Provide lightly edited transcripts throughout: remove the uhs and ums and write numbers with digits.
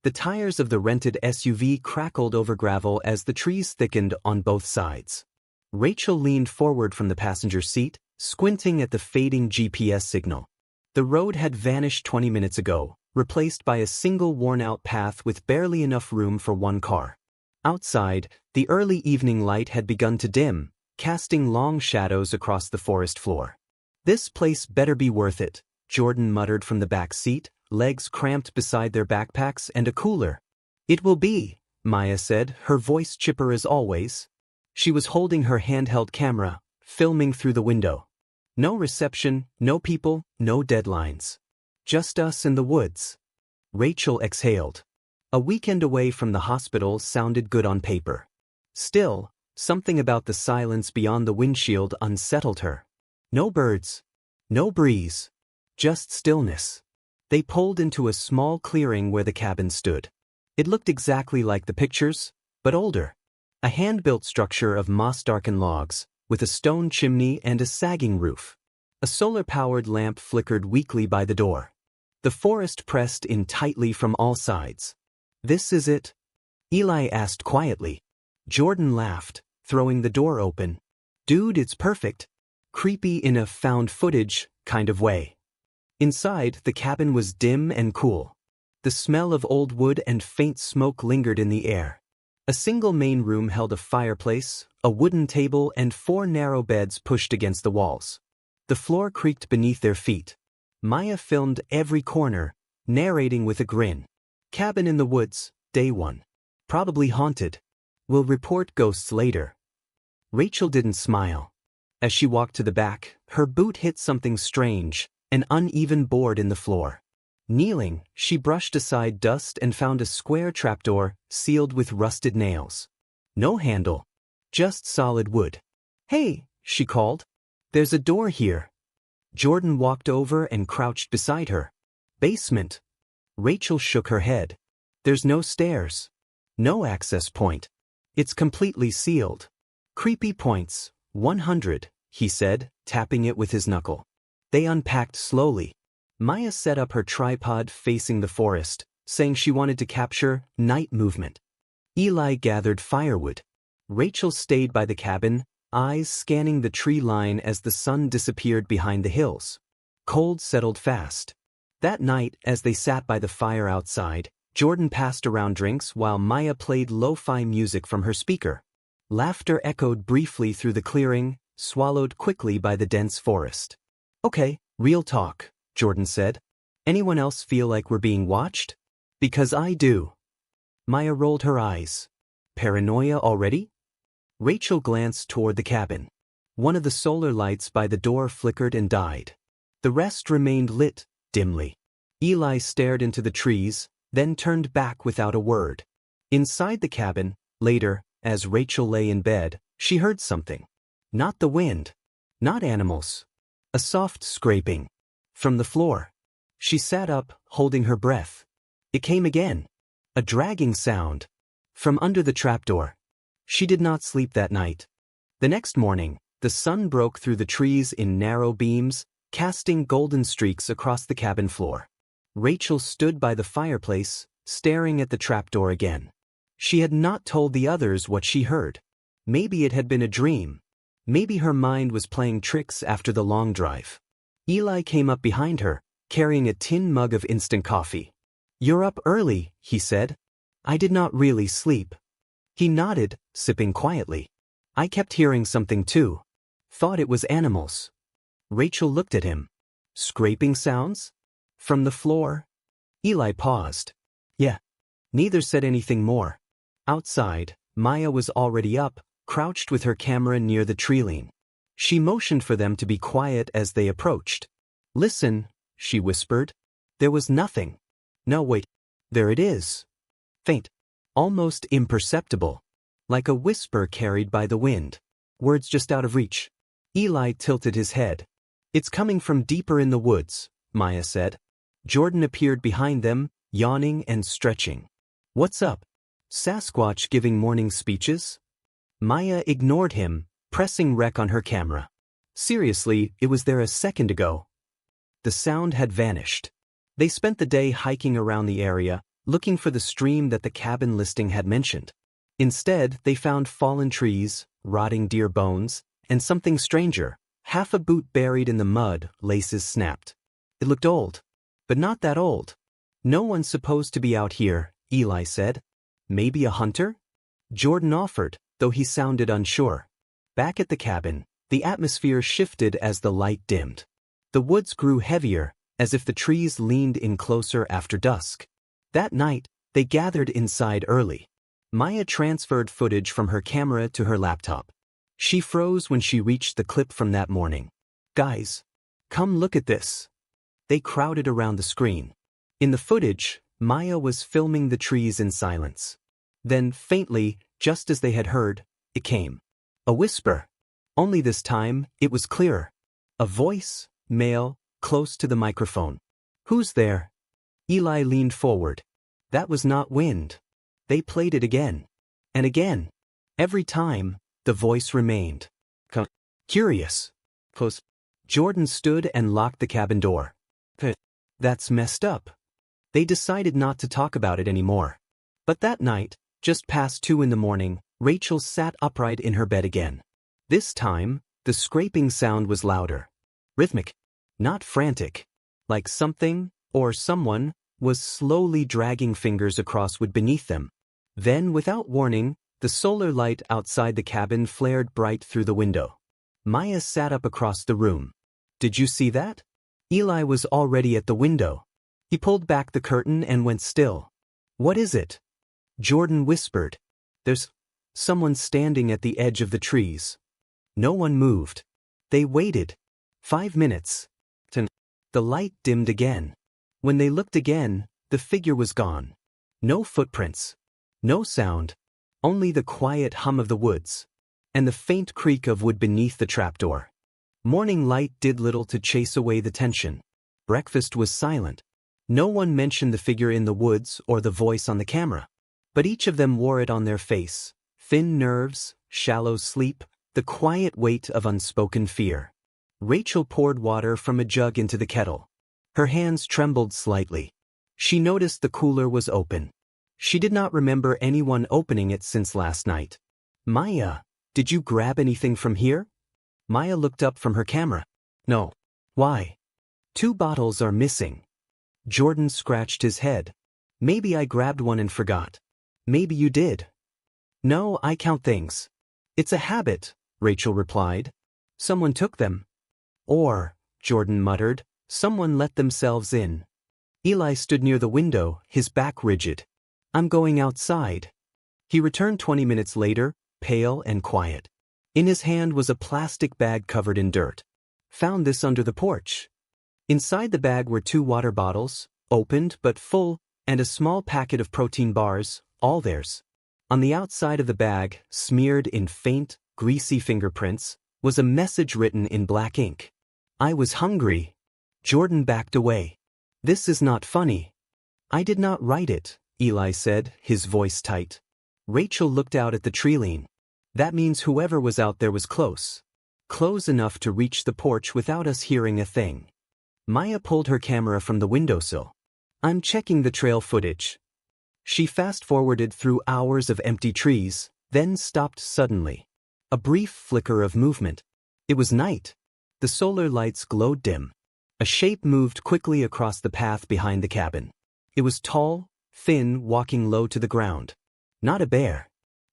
The tires of the rented SUV crackled over gravel as the trees thickened on both sides. Rachel leaned forward from the passenger seat, squinting at the fading GPS signal. The road had vanished 20 minutes ago, replaced by a single worn-out path with barely enough room for one car. Outside, the early evening light had begun to dim, casting long shadows across the forest floor. "This place better be worth it," Jordan muttered from the back seat, legs cramped beside their backpacks and a cooler. "It will be," Maya said, her voice chipper as always. She was holding her handheld camera, filming through the window. No reception, no people, no deadlines. Just us in the woods. Rachel exhaled. A weekend away from the hospital sounded good on paper. Still, something about the silence beyond the windshield unsettled her. No birds. No breeze. Just stillness. They pulled into a small clearing where the cabin stood. It looked exactly like the pictures, but older. A hand-built structure of moss-darkened logs, with a stone chimney and a sagging roof. A solar-powered lamp flickered weakly by the door. The forest pressed in tightly from all sides. "This is it?" Eli asked quietly. Jordan laughed, throwing the door open. "Dude, it's perfect." Creepy in a found footage kind of way. Inside, the cabin was dim and cool. The smell of old wood and faint smoke lingered in the air. A single main room held a fireplace, a wooden table, and 4 narrow beds pushed against the walls. The floor creaked beneath their feet. Maya filmed every corner, narrating with a grin. "Cabin in the woods, day 1. Probably haunted. We'll report ghosts later." Rachel didn't smile. As she walked to the back, her boot hit something strange, an uneven board in the floor. Kneeling, she brushed aside dust and found a square trapdoor, sealed with rusted nails. No handle. Just solid wood. "Hey," she called. "There's a door here." Jordan walked over and crouched beside her. "Basement." Rachel shook her head. "There's no stairs. No access point. It's completely sealed." "Creepy points, 100, he said, tapping it with his knuckle. They unpacked slowly. Maya set up her tripod facing the forest, saying she wanted to capture night movement. Eli gathered firewood. Rachel stayed by the cabin, eyes scanning the tree line as the sun disappeared behind the hills. Cold settled fast. That night, as they sat by the fire outside, Jordan passed around drinks while Maya played lo-fi music from her speaker. Laughter echoed briefly through the clearing, swallowed quickly by the dense forest. "Okay, real talk," Jordan said. "Anyone else feel like we're being watched? Because I do." Maya rolled her eyes. "Paranoia already?" Rachel glanced toward the cabin. One of the solar lights by the door flickered and died. The rest remained lit, dimly. Eli stared into the trees, then turned back without a word. Inside the cabin, later, as Rachel lay in bed, she heard something. Not the wind. Not animals. A soft scraping. From the floor. She sat up, holding her breath. It came again. A dragging sound. From under the trapdoor. She did not sleep that night. The next morning, the sun broke through the trees in narrow beams, casting golden streaks across the cabin floor. Rachel stood by the fireplace, staring at the trapdoor again. She had not told the others what she heard. Maybe it had been a dream. Maybe her mind was playing tricks after the long drive. Eli came up behind her, carrying a tin mug of instant coffee. "You're up early," he said. "I did not really sleep." He nodded, sipping quietly. "I kept hearing something too. Thought it was animals." Rachel looked at him. "Scraping sounds? From the floor?" Eli paused. "Yeah." Neither said anything more. Outside, Maya was already up, crouched with her camera near the tree-line. She motioned for them to be quiet as they approached. "Listen," she whispered. There was nothing. No, wait. There it is. Faint. Almost imperceptible. Like a whisper carried by the wind. Words just out of reach. Eli tilted his head. "It's coming from deeper in the woods," Maya said. Jordan appeared behind them, yawning and stretching. "What's up? Sasquatch giving morning speeches?" Maya ignored him, pressing rec on her camera. Seriously, it was there a second ago. The sound had vanished. They spent the day hiking around the area, looking for the stream that the cabin listing had mentioned. Instead, they found fallen trees, rotting deer bones, and something stranger, half a boot buried in the mud, laces snapped. It looked old. But not that old. No one's supposed to be out here, Eli said. Maybe a hunter? Jordan offered, though he sounded unsure. Back at the cabin, the atmosphere shifted as the light dimmed. The woods grew heavier, as if the trees leaned in closer after dusk. That night, they gathered inside early. Maya transferred footage from her camera to her laptop. She froze when she reached the clip from that morning. Guys, come look at this. They crowded around the screen. In the footage, Maya was filming the trees in silence. Then, faintly, just as they had heard, it came. A whisper. Only this time, it was clearer. A voice, male, close to the microphone. Who's there? Eli leaned forward. That was not wind. They played it again. And again. Every time, the voice remained. Curious. Close. Jordan stood and locked the cabin door. That's messed up. They decided not to talk about it anymore. But that night, just past 2 a.m, Rachel sat upright in her bed again. This time, the scraping sound was louder. Rhythmic. Not frantic. Like something, or someone, was slowly dragging fingers across wood beneath them. Then, without warning, the solar light outside the cabin flared bright through the window. Maya sat up across the room. Did you see that? Eli was already at the window. He pulled back the curtain and went still. What is it? Jordan whispered. There's someone standing at the edge of the trees. No one moved. They waited. 5 minutes. The light dimmed again. When they looked again, the figure was gone. No footprints. No sound. Only the quiet hum of the woods. And the faint creak of wood beneath the trapdoor. Morning light did little to chase away the tension. Breakfast was silent. No one mentioned the figure in the woods or the voice on the camera. But each of them wore it on their face. Thin nerves, shallow sleep, the quiet weight of unspoken fear. Rachel poured water from a jug into the kettle. Her hands trembled slightly. She noticed the cooler was open. She did not remember anyone opening it since last night. Maya, did you grab anything from here? Maya looked up from her camera. No. Why? 2 bottles are missing. Jordan scratched his head. Maybe I grabbed one and forgot. Maybe you did. No, I count things. It's a habit, Rachel replied. Someone took them. Or, Jordan muttered, someone let themselves in. Eli stood near the window, his back rigid. I'm going outside. He returned 20 minutes later, pale and quiet. In his hand was a plastic bag covered in dirt. Found this under the porch. Inside the bag were 2 water bottles, opened but full, and a small packet of protein bars, all theirs. On the outside of the bag, smeared in faint, greasy fingerprints, was a message written in black ink. I was hungry. Jordan backed away. This is not funny. I did not write it, Eli said, his voice tight. Rachel looked out at the tree-line. That means whoever was out there was close. Close enough to reach the porch without us hearing a thing. Maya pulled her camera from the windowsill. I'm checking the trail footage. She fast-forwarded through hours of empty trees, then stopped suddenly. A brief flicker of movement. It was night. The solar lights glowed dim. A shape moved quickly across the path behind the cabin. It was tall, thin, walking low to the ground. Not a bear.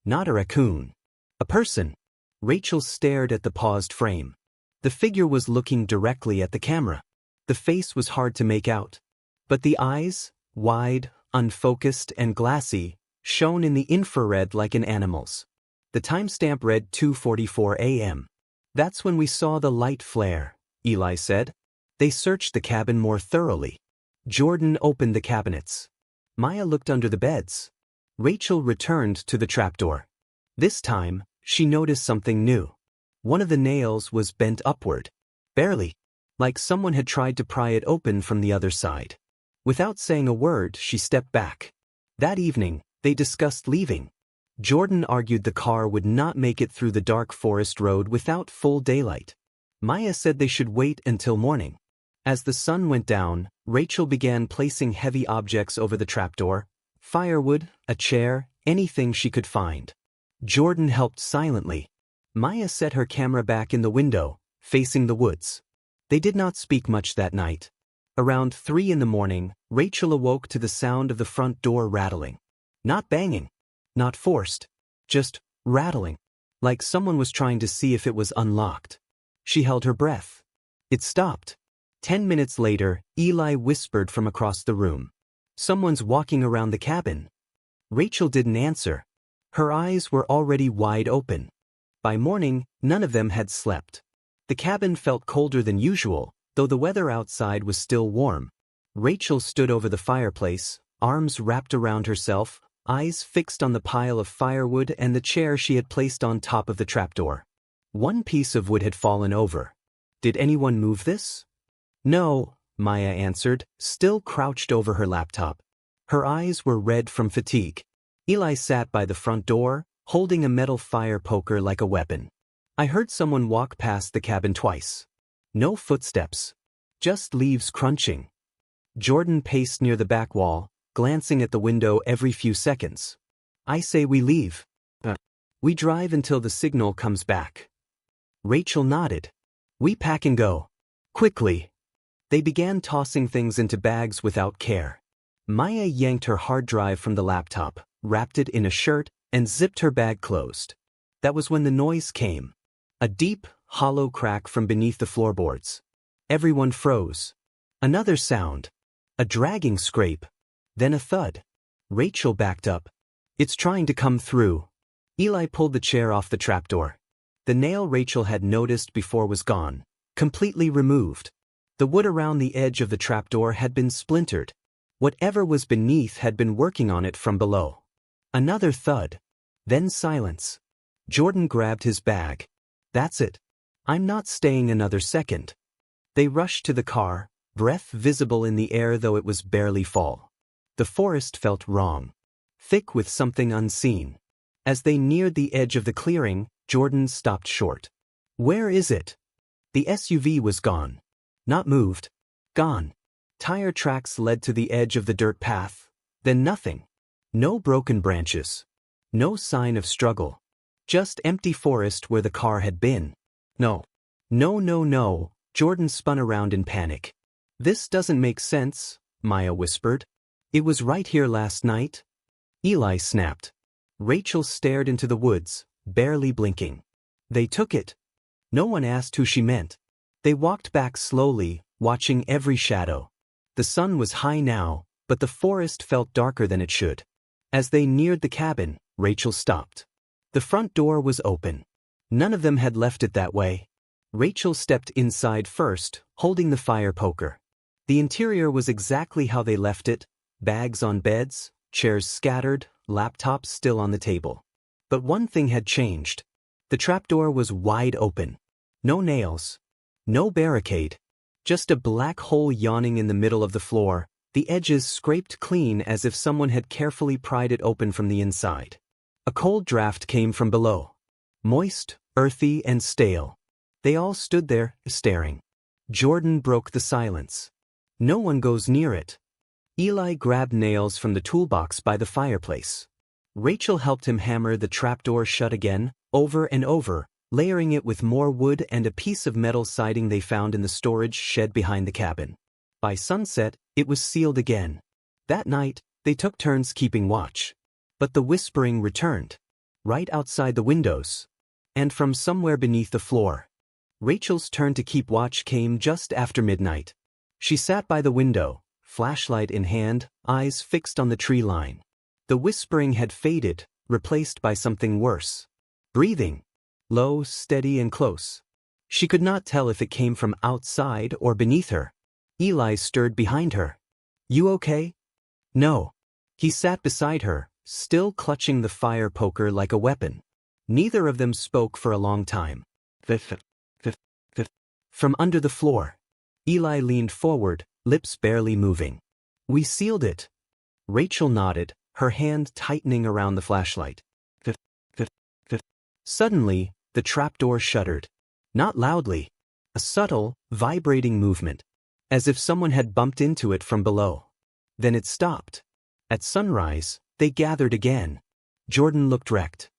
Not a raccoon. A person. Rachel stared at the paused frame. The figure was looking directly at the camera. The face was hard to make out. But the eyes, wide, unfocused, and glassy, shone in the infrared like an animal's. The timestamp read 2:44 a.m. That's when we saw the light flare, Eli said. They searched the cabin more thoroughly. Jordan opened the cabinets. Maya looked under the beds. Rachel returned to the trapdoor. This time, she noticed something new. One of the nails was bent upward. Barely. Like someone had tried to pry it open from the other side. Without saying a word, she stepped back. That evening, they discussed leaving. Jordan argued the car would not make it through the dark forest road without full daylight. Maya said they should wait until morning. As the sun went down, Rachel began placing heavy objects over the trapdoor, Firewood, a chair, anything she could find. Jordan helped silently. Maya set her camera back in the window, facing the woods. They did not speak much that night. Around 3 in the morning, Rachel awoke to the sound of the front door rattling. Not banging. Not forced. Just rattling. Like someone was trying to see if it was unlocked. She held her breath. It stopped. 10 minutes later, Eli whispered from across the room. Someone's walking around the cabin. Rachel didn't answer. Her eyes were already wide open. By morning, none of them had slept. The cabin felt colder than usual, though the weather outside was still warm. Rachel stood over the fireplace, arms wrapped around herself, eyes fixed on the pile of firewood and the chair she had placed on top of the trapdoor. One piece of wood had fallen over. Did anyone move this? No, Maya answered, still crouched over her laptop. Her eyes were red from fatigue. Eli sat by the front door, holding a metal fire poker like a weapon. I heard someone walk past the cabin twice. No footsteps. Just leaves crunching. Jordan paced near the back wall, glancing at the window every few seconds. I say we leave. We drive until the signal comes back. Rachel nodded. We pack and go. Quickly. They began tossing things into bags without care. Maya yanked her hard drive from the laptop, wrapped it in a shirt, and zipped her bag closed. That was when the noise came. A deep, hollow crack from beneath the floorboards. Everyone froze. Another sound. A dragging scrape. Then a thud. Rachel backed up. It's trying to come through. Eli pulled the chair off the trapdoor. The nail Rachel had noticed before was gone, completely removed. The wood around the edge of the trapdoor had been splintered. Whatever was beneath had been working on it from below. Another thud. Then silence. Jordan grabbed his bag. That's it. I'm not staying another second. They rushed to the car, breath visible in the air though it was barely fall. The forest felt wrong. Thick with something unseen. As they neared the edge of the clearing, Jordan stopped short. Where is it? The SUV was gone. Not moved. Gone. Tire tracks led to the edge of the dirt path. Then nothing. No broken branches. No sign of struggle. Just empty forest where the car had been. No. No. Jordan spun around in panic. This doesn't make sense, Maya whispered. It was right here last night. Eli snapped. Rachel stared into the woods, barely blinking. They took it. No one asked who she meant. They walked back slowly, watching every shadow. The sun was high now, but the forest felt darker than it should. As they neared the cabin, Rachel stopped. The front door was open. None of them had left it that way. Rachel stepped inside first, holding the fire poker. The interior was exactly how they left it, bags on beds, chairs scattered, laptops still on the table. But one thing had changed. The trapdoor was wide open. No nails. No barricade. Just a black hole yawning in the middle of the floor, the edges scraped clean as if someone had carefully pried it open from the inside. A cold draft came from below. Moist, earthy, and stale. They all stood there, staring. Jordan broke the silence. No one goes near it. Eli grabbed nails from the toolbox by the fireplace. Rachel helped him hammer the trapdoor shut again, over and over, layering it with more wood and a piece of metal siding they found in the storage shed behind the cabin. By sunset, it was sealed again. That night, they took turns keeping watch. But the whispering returned. Right outside the windows. And from somewhere beneath the floor. Rachel's turn to keep watch came just after midnight. She sat by the window, flashlight in hand, eyes fixed on the tree line. The whispering had faded, replaced by something worse. Breathing. Low, steady, and close. She could not tell if it came from outside or beneath her. Eli stirred behind her. You okay? No. He sat beside her, still clutching the fire poker like a weapon. Neither of them spoke for a long time. From under the floor. Eli leaned forward, lips barely moving. We sealed it. Rachel nodded, her hand tightening around the flashlight. Suddenly, the trapdoor shuddered. Not loudly. A subtle, vibrating movement. As if someone had bumped into it from below. Then it stopped. At sunrise, they gathered again. Jordan looked wrecked.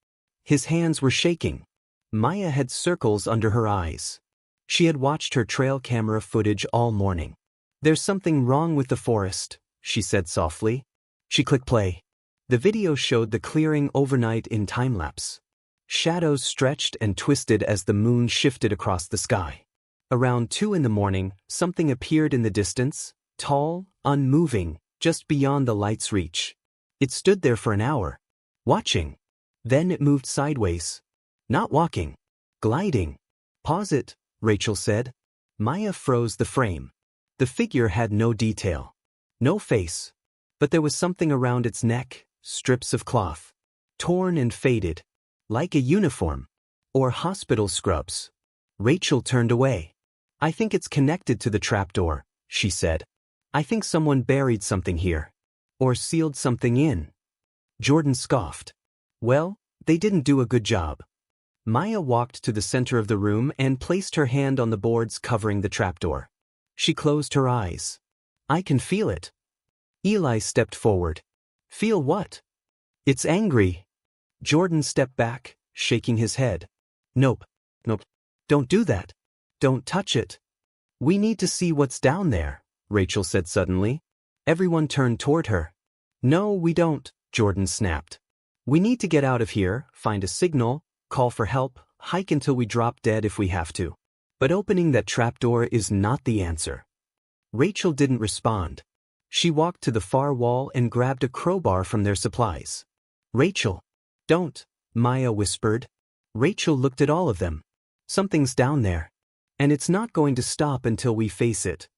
His hands were shaking. Maya had circles under her eyes. She had watched her trail camera footage all morning. "There's something wrong with the forest," she said softly. She clicked play. The video showed the clearing overnight in time-lapse. Shadows stretched and twisted as the moon shifted across the sky. Around 2 in the morning, something appeared in the distance, tall, unmoving, just beyond the light's reach. It stood there for an hour, watching. Then it moved sideways. Not walking. Gliding. "Pause it," Rachel said. Maya froze the frame. The figure had no detail. No face. But there was something around its neck, strips of cloth. Torn and faded. Like a uniform. Or hospital scrubs. Rachel turned away. "I think it's connected to the trapdoor," she said. "I think someone buried something here. Or sealed something in." Jordan scoffed. "Well, they didn't do a good job." Maya walked to the center of the room and placed her hand on the boards covering the trapdoor. She closed her eyes. "I can feel it." Eli stepped forward. "Feel what?" "It's angry." Jordan stepped back, shaking his head. Nope. Don't do that. Don't touch it." "We need to see what's down there," Rachel said suddenly. Everyone turned toward her. "No, we don't," Jordan snapped. "We need to get out of here, find a signal, call for help, hike until we drop dead if we have to. But opening that trapdoor is not the answer." Rachel didn't respond. She walked to the far wall and grabbed a crowbar from their supplies. "Rachel." "Don't," Maya whispered. Rachel looked at all of them. "Something's down there. And it's not going to stop until we face it."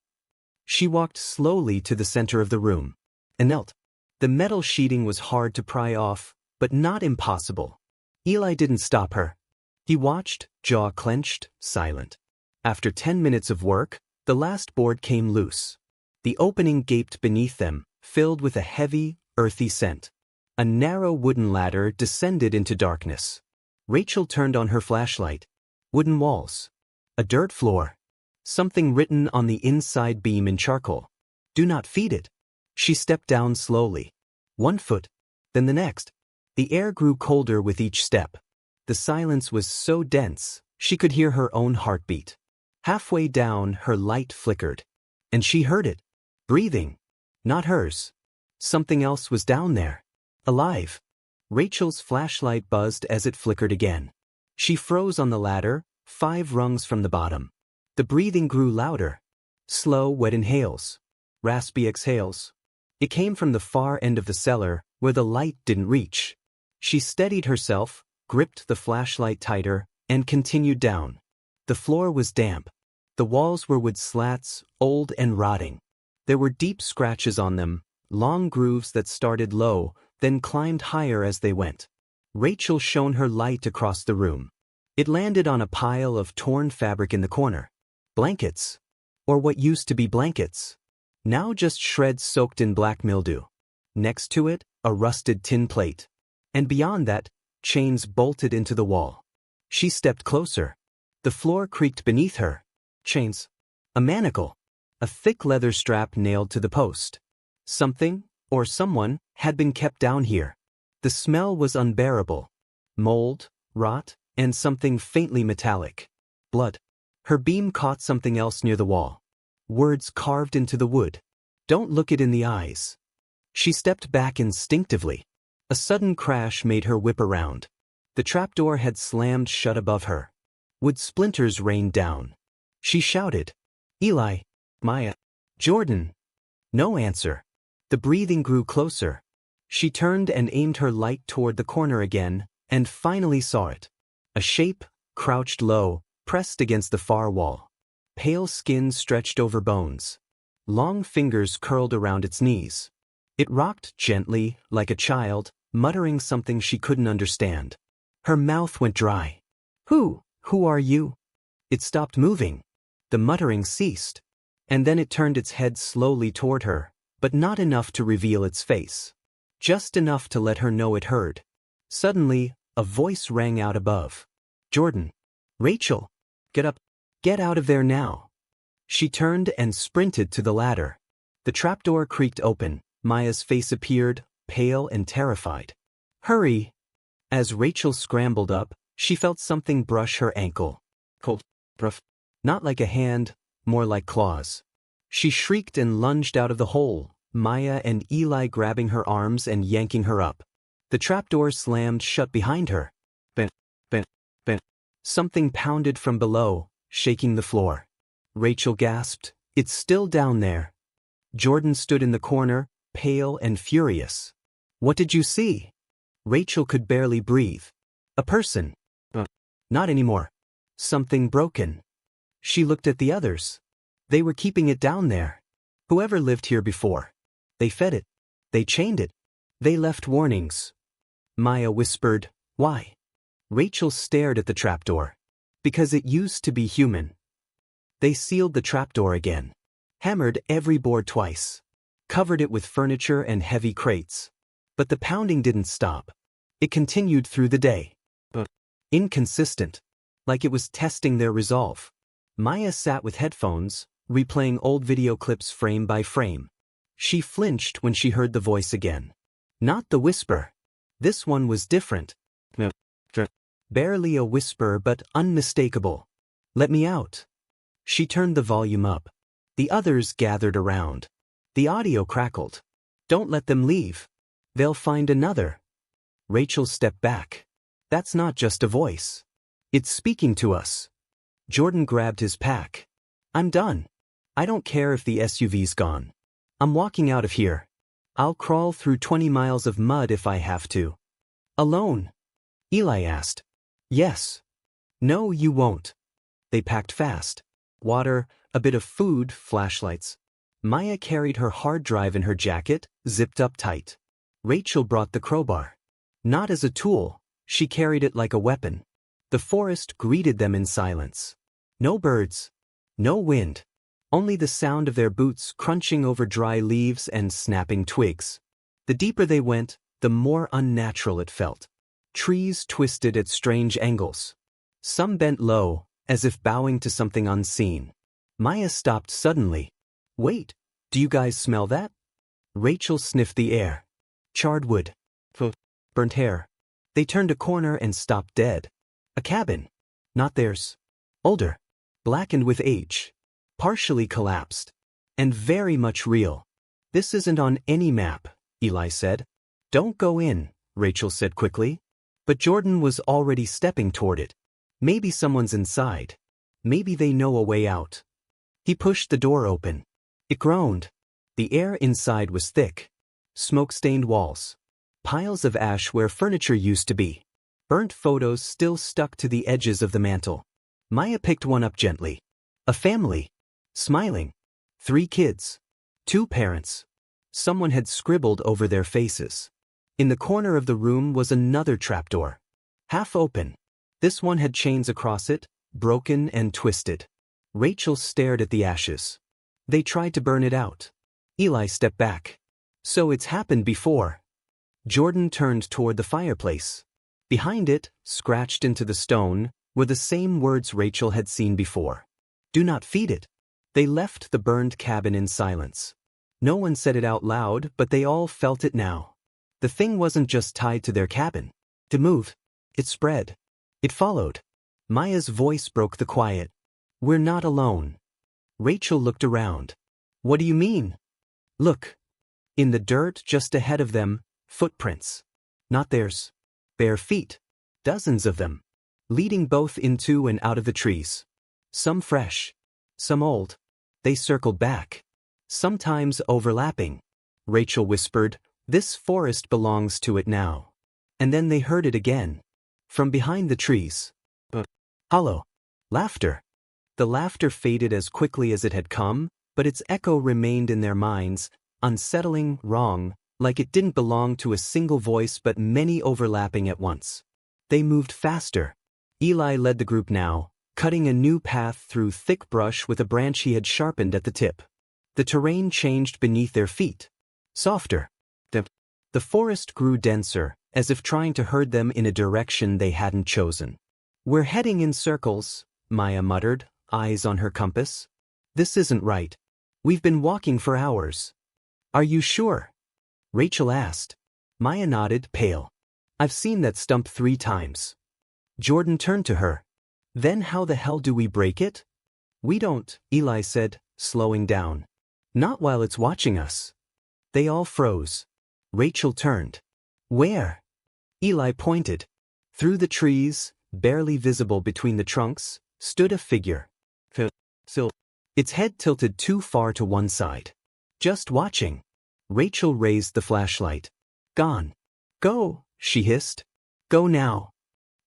She walked slowly to the center of the room. And knelt. The metal sheeting was hard to pry off, but not impossible. Eli didn't stop her. He watched, jaw clenched, silent. After 10 minutes of work, the last board came loose. The opening gaped beneath them, filled with a heavy, earthy scent. A narrow wooden ladder descended into darkness. Rachel turned on her flashlight. Wooden walls. A dirt floor. Something written on the inside beam in charcoal. "Do not feed it." She stepped down slowly. 1 foot. Then the next. The air grew colder with each step. The silence was so dense, she could hear her own heartbeat. Halfway down, her light flickered. And she heard it. Breathing. Not hers. Something else was down there. Alive. Rachel's flashlight buzzed as it flickered again. She froze on the ladder, 5 rungs from the bottom. The breathing grew louder. Slow, wet inhales. Raspy exhales. It came from the far end of the cellar, where the light didn't reach. She steadied herself, gripped the flashlight tighter, and continued down. The floor was damp. The walls were wood slats, old and rotting. There were deep scratches on them, long grooves that started low, then climbed higher as they went. Rachel shone her light across the room. It landed on a pile of torn fabric in the corner. Blankets. Or what used to be blankets. Now just shreds soaked in black mildew. Next to it, a rusted tin plate. And beyond that, chains bolted into the wall. She stepped closer. The floor creaked beneath her. Chains. A manacle. A thick leather strap nailed to the post. Something, or someone, had been kept down here. The smell was unbearable. Mold, rot, and something faintly metallic. Blood. Her beam caught something else near the wall. Words carved into the wood. "Don't look it in the eyes." She stepped back instinctively. A sudden crash made her whip around. The trapdoor had slammed shut above her. Wood splinters rained down. She shouted. "Eli, Maya, Jordan." No answer. The breathing grew closer. She turned and aimed her light toward the corner again, and finally saw it. A shape, crouched low, pressed against the far wall. Pale skin stretched over bones. Long fingers curled around its knees. It rocked gently, like a child, muttering something she couldn't understand. Her mouth went dry. Who are you?" It stopped moving. The muttering ceased. And then it turned its head slowly toward her, but not enough to reveal its face. Just enough to let her know it heard. Suddenly, a voice rang out above. "Jordan. Rachel. Get up. Get out of there now." She turned and sprinted to the ladder. The trapdoor creaked open. Maya's face appeared, pale and terrified. Hurry! As Rachel scrambled up, she felt something brush her ankle. Cold, rough. Not like a hand, more like claws. She shrieked and lunged out of the hole, Maya and Eli grabbing her arms and yanking her up. The trapdoor slammed shut behind her. Bent, bent, bent. Something pounded from below, shaking the floor. Rachel gasped, "It's still down there." Jordan stood in the corner, pale and furious. "What did you see?" Rachel could barely breathe. "A person." Not anymore. Something broken. She looked at the others. They were keeping it down there. Whoever lived here before. They fed it. They chained it. They left warnings. Maya whispered, "Why?" Rachel stared at the trapdoor. "Because it used to be human." They sealed the trapdoor again. Hammered every board twice. Covered it with furniture and heavy crates. But the pounding didn't stop. It continued through the day. Inconsistent. Like it was testing their resolve. Maya sat with headphones, replaying old video clips frame by frame. She flinched when she heard the voice again. Not the whisper. This one was different. Barely a whisper but unmistakable. "Let me out." She turned the volume up. The others gathered around. The audio crackled. "Don't let them leave. They'll find another." Rachel stepped back. "That's not just a voice. It's speaking to us." Jordan grabbed his pack. "I'm done. I don't care if the SUV's gone. I'm walking out of here. I'll crawl through 20 miles of mud if I have to." "Alone?" Eli asked. "Yes." "No, you won't." They packed fast. Water, a bit of food, flashlights. Maya carried her hard drive in her jacket, zipped up tight. Rachel brought the crowbar. Not as a tool, she carried it like a weapon. The forest greeted them in silence. No birds. No wind. Only the sound of their boots crunching over dry leaves and snapping twigs. The deeper they went, the more unnatural it felt. Trees twisted at strange angles. Some bent low, as if bowing to something unseen. Maya stopped suddenly. "Wait, do you guys smell that?" Rachel sniffed the air. Charred wood. Burnt hair. They turned a corner and stopped dead. A cabin. Not theirs. Older. Blackened with age. Partially collapsed. And very much real. "This isn't on any map," Eli said. "Don't go in," Rachel said quickly. But Jordan was already stepping toward it. "Maybe someone's inside. Maybe they know a way out." He pushed the door open. It groaned. The air inside was thick. Smoke-stained walls. Piles of ash where furniture used to be. Burnt photos still stuck to the edges of the mantel. Maya picked one up gently. A family. Smiling. 3 kids. 2 parents. Someone had scribbled over their faces. In the corner of the room was another trapdoor. Half open. This one had chains across it, broken and twisted. Rachel stared at the ashes. They tried to burn it out. Eli stepped back. "So it's happened before." Jordan turned toward the fireplace. Behind it, scratched into the stone, were the same words Rachel had seen before. "Do not feed it." They left the burned cabin in silence. No one said it out loud, but they all felt it now. The thing wasn't just tied to their cabin. To move. It spread. It followed. Maya's voice broke the quiet. "We're not alone." Rachel looked around. "What do you mean?" "Look." In the dirt just ahead of them, footprints. Not theirs. Bare feet. Dozens of them. Leading both into and out of the trees. Some fresh. Some old. They circled back. Sometimes overlapping. Rachel whispered, "This forest belongs to it now." And then they heard it again. From behind the trees. Hollow. Laughter. The laughter faded as quickly as it had come, but its echo remained in their minds, unsettling, wrong, like it didn't belong to a single voice but many overlapping at once. They moved faster. Eli led the group now, cutting a new path through thick brush with a branch he had sharpened at the tip. The terrain changed beneath their feet. Softer. The forest grew denser, as if trying to herd them in a direction they hadn't chosen. "We're heading in circles," Maya muttered, eyes on her compass. "This isn't right. We've been walking for hours." "Are you sure?" Rachel asked. Maya nodded, pale. I've seen that stump 3 times. Jordan turned to her. Then how the hell do we break it? We don't, Eli said, slowing down. Not while it's watching us. They all froze. Rachel turned. Where? Eli pointed. Through the trees, barely visible between the trunks, stood a figure. So, its head tilted too far to one side. Just watching. Rachel raised the flashlight. Gone. Go, she hissed. Go now.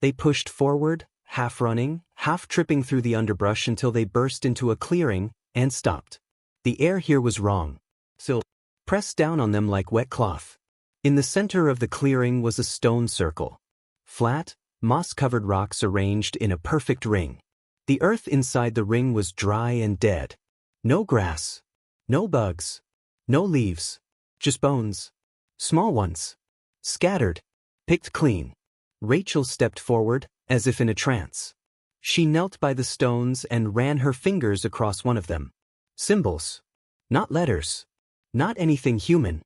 They pushed forward, half running, half tripping through the underbrush until they burst into a clearing, and stopped. The air here was wrong. Silt pressed down on them like wet cloth. In the center of the clearing was a stone circle. Flat, moss-covered rocks arranged in a perfect ring. The earth inside the ring was dry and dead. No grass. No bugs. No leaves. Just bones. Small ones. Scattered. Picked clean. Rachel stepped forward, as if in a trance. She knelt by the stones and ran her fingers across one of them. Symbols. Not letters. Not anything human.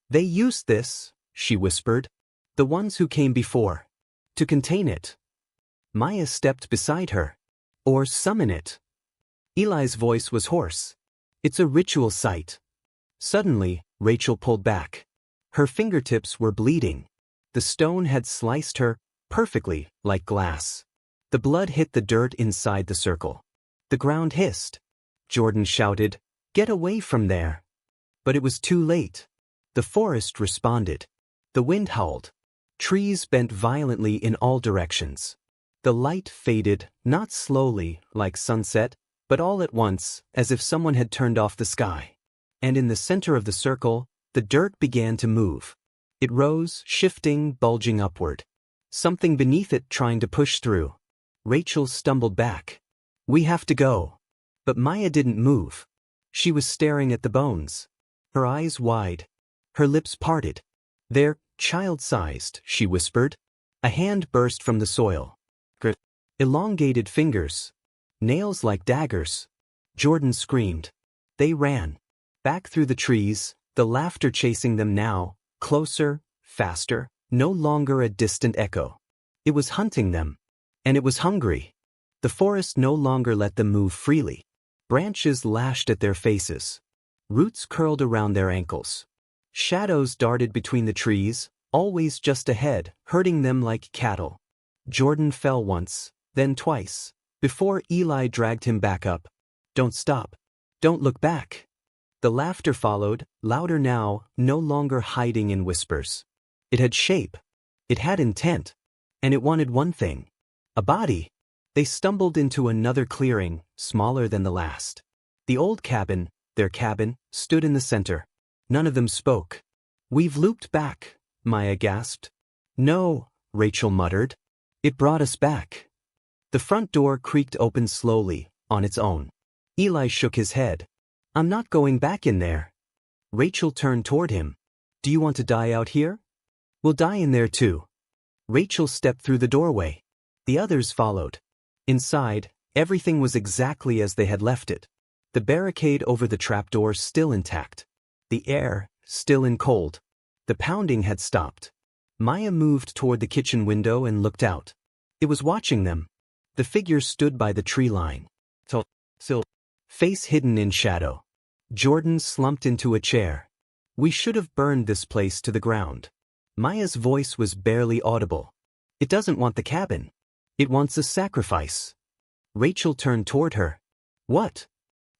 They used this, she whispered. The ones who came before. To contain it. Maya stepped beside her. Or summon it. Eli's voice was hoarse. It's a ritual site. Suddenly, Rachel pulled back. Her fingertips were bleeding. The stone had sliced her, perfectly, like glass. The blood hit the dirt inside the circle. The ground hissed. Jordan shouted, "Get away from there!" But it was too late. The forest responded. The wind howled. Trees bent violently in all directions. The light faded, not slowly, like sunset, but all at once, as if someone had turned off the sky. And in the center of the circle, the dirt began to move. It rose, shifting, bulging upward. Something beneath it trying to push through. Rachel stumbled back. We have to go. But Maya didn't move. She was staring at the bones. Her eyes wide. Her lips parted. They're child-sized, she whispered. A hand burst from the soil. Elongated fingers. Nails like daggers. Jordan screamed. They ran. Back through the trees, the laughter chasing them now, closer, faster, no longer a distant echo. It was hunting them. And it was hungry. The forest no longer let them move freely. Branches lashed at their faces. Roots curled around their ankles. Shadows darted between the trees, always just ahead, herding them like cattle. Jordan fell once, then twice, before Eli dragged him back up. Don't stop. Don't look back. The laughter followed, louder now, no longer hiding in whispers. It had shape. It had intent. And it wanted one thing. A body. They stumbled into another clearing, smaller than the last. The old cabin, their cabin, stood in the center. None of them spoke. We've looped back, Maya gasped. No, Rachel muttered. It brought us back. The front door creaked open slowly, on its own. Eli shook his head. I'm not going back in there. Rachel turned toward him. Do you want to die out here? We'll die in there too. Rachel stepped through the doorway. The others followed. Inside, everything was exactly as they had left it. The barricade over the trapdoor still intact. The air, still and cold. The pounding had stopped. Maya moved toward the kitchen window and looked out. It was watching them. The figure stood by the tree line. Still, face hidden in shadow. Jordan slumped into a chair. We should have burned this place to the ground. Maya's voice was barely audible. It doesn't want the cabin. It wants a sacrifice. Rachel turned toward her. What?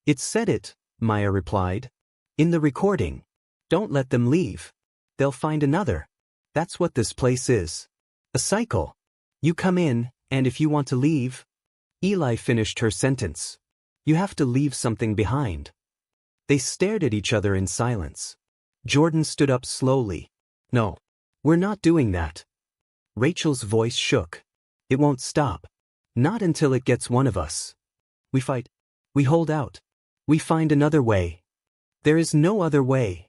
It said it, Maya replied. In the recording. Don't let them leave. They'll find another. That's what this place is. A cycle. You come in, and if you want to leave. Eli finished her sentence. You have to leave something behind. They stared at each other in silence. Jordan stood up slowly. No. We're not doing that. Rachel's voice shook. It won't stop. Not until it gets one of us. We fight. We hold out. We find another way. There is no other way.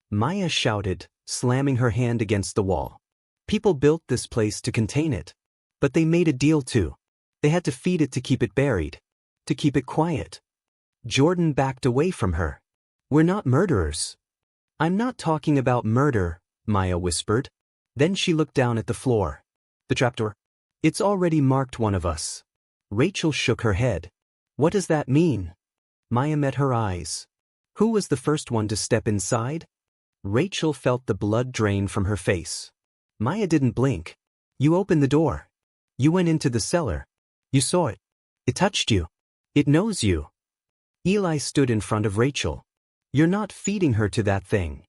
Maya shouted, slamming her hand against the wall. People built this place to contain it. But they made a deal too. They had to feed it to keep it buried. To keep it quiet. Jordan backed away from her. We're not murderers. I'm not talking about murder, Maya whispered. Then she looked down at the floor. The trapdoor. It's already marked one of us. Rachel shook her head. What does that mean? Maya met her eyes. Who was the first one to step inside? Rachel felt the blood drain from her face. Maya didn't blink. You opened the door. You went into the cellar. You saw it. It touched you. It knows you. Eli stood in front of Rachel. You're not feeding her to that thing.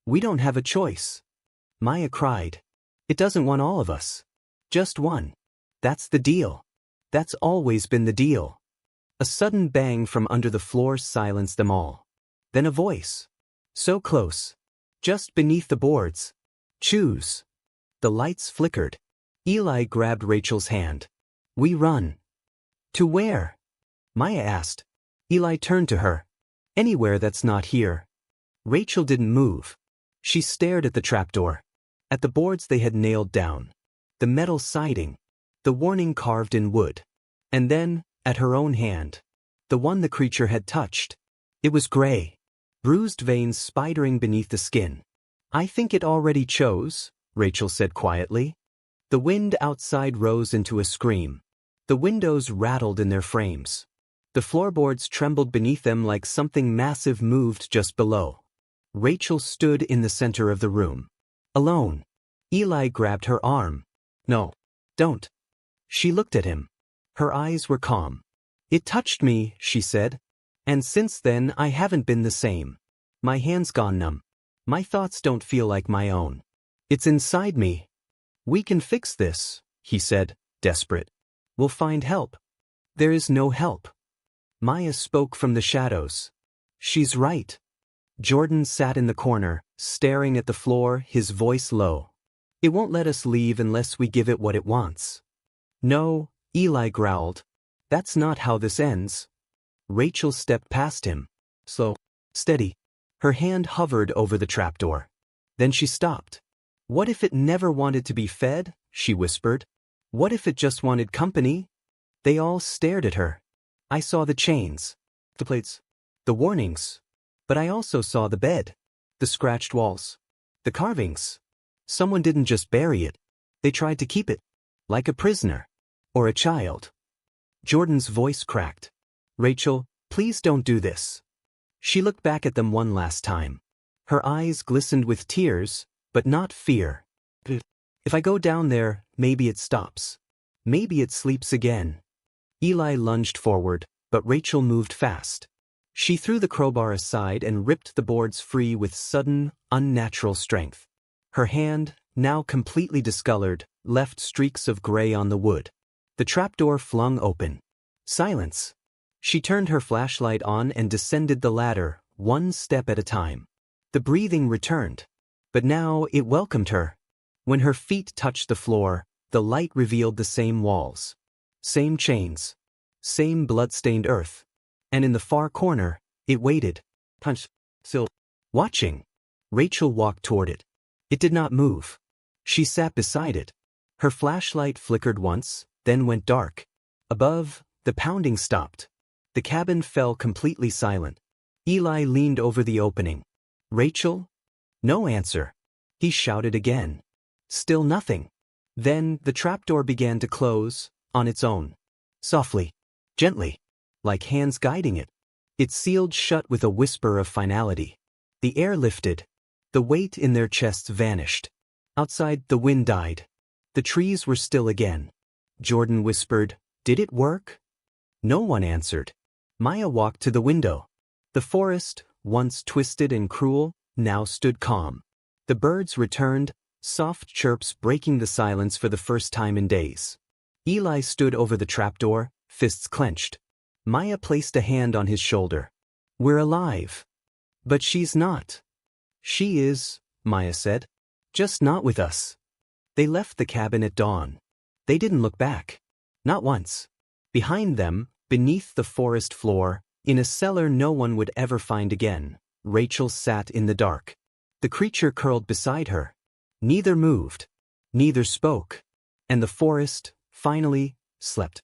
We don't have a choice. Maya cried. It doesn't want all of us. Just one. That's the deal. That's always been the deal. A sudden bang from under the floor silenced them all. Then a voice. So close. Just beneath the boards. Choose. The lights flickered. Eli grabbed Rachel's hand. We run. To where? Maya asked. Eli turned to her. Anywhere that's not here. Rachel didn't move. She stared at the trapdoor. At the boards they had nailed down. The metal siding. The warning carved in wood. And then, at her own hand. The one the creature had touched. It was gray. Bruised veins spidering beneath the skin. I think it already chose, Rachel said quietly. The wind outside rose into a scream. The windows rattled in their frames. The floorboards trembled beneath them like something massive moved just below. Rachel stood in the center of the room. Alone. Eli grabbed her arm. No. Don't. She looked at him. Her eyes were calm. It touched me, she said. And since then I haven't been the same. My hands gone numb. My thoughts don't feel like my own. It's inside me. We can fix this, he said, desperate. We'll find help. There is no help. Maya spoke from the shadows. She's right. Jordan sat in the corner, staring at the floor, his voice low. It won't let us leave unless we give it what it wants. No, Eli growled. That's not how this ends. Rachel stepped past him. Slow. Steady. Her hand hovered over the trapdoor. Then she stopped. What if it never wanted to be fed? She whispered. What if it just wanted company? They all stared at her. I saw the chains. The plates. The warnings. But I also saw the bed. The scratched walls. The carvings. Someone didn't just bury it. They tried to keep it. Like a prisoner. Or a child. Jordan's voice cracked. Rachel, please don't do this. She looked back at them one last time. Her eyes glistened with tears, but not fear. If I go down there, maybe it stops. Maybe it sleeps again. Eli lunged forward, but Rachel moved fast. She threw the crowbar aside and ripped the boards free with sudden, unnatural strength. Her hand, now completely discolored, left streaks of gray on the wood. The trapdoor flung open. Silence. She turned her flashlight on and descended the ladder, one step at a time. The breathing returned. But now it welcomed her. When her feet touched the floor, the light revealed the same walls. Same chains. Same blood-stained earth. And in the far corner, it waited. Punch. Still. Watching. Rachel walked toward it. It did not move. She sat beside it. Her flashlight flickered once, then went dark. Above, the pounding stopped. The cabin fell completely silent. Eli leaned over the opening. Rachel? No answer. He shouted again. Still nothing. Then the trapdoor began to close, on its own. Softly. Gently. Like hands guiding it. It sealed shut with a whisper of finality. The air lifted. The weight in their chests vanished. Outside, the wind died. The trees were still again. Jordan whispered, "Did it work?" No one answered. Maya walked to the window. The forest, once twisted and cruel, now stood calm. The birds returned, soft chirps breaking the silence for the first time in days. Eli stood over the trapdoor, fists clenched. Maya placed a hand on his shoulder. "We're alive." "But she's not." "She is," Maya said. "Just not with us." They left the cabin at dawn. They didn't look back. Not once. Behind them, beneath the forest floor, in a cellar no one would ever find again, Rachel sat in the dark. The creature curled beside her. Neither moved. Neither spoke. And the forest, finally, slept.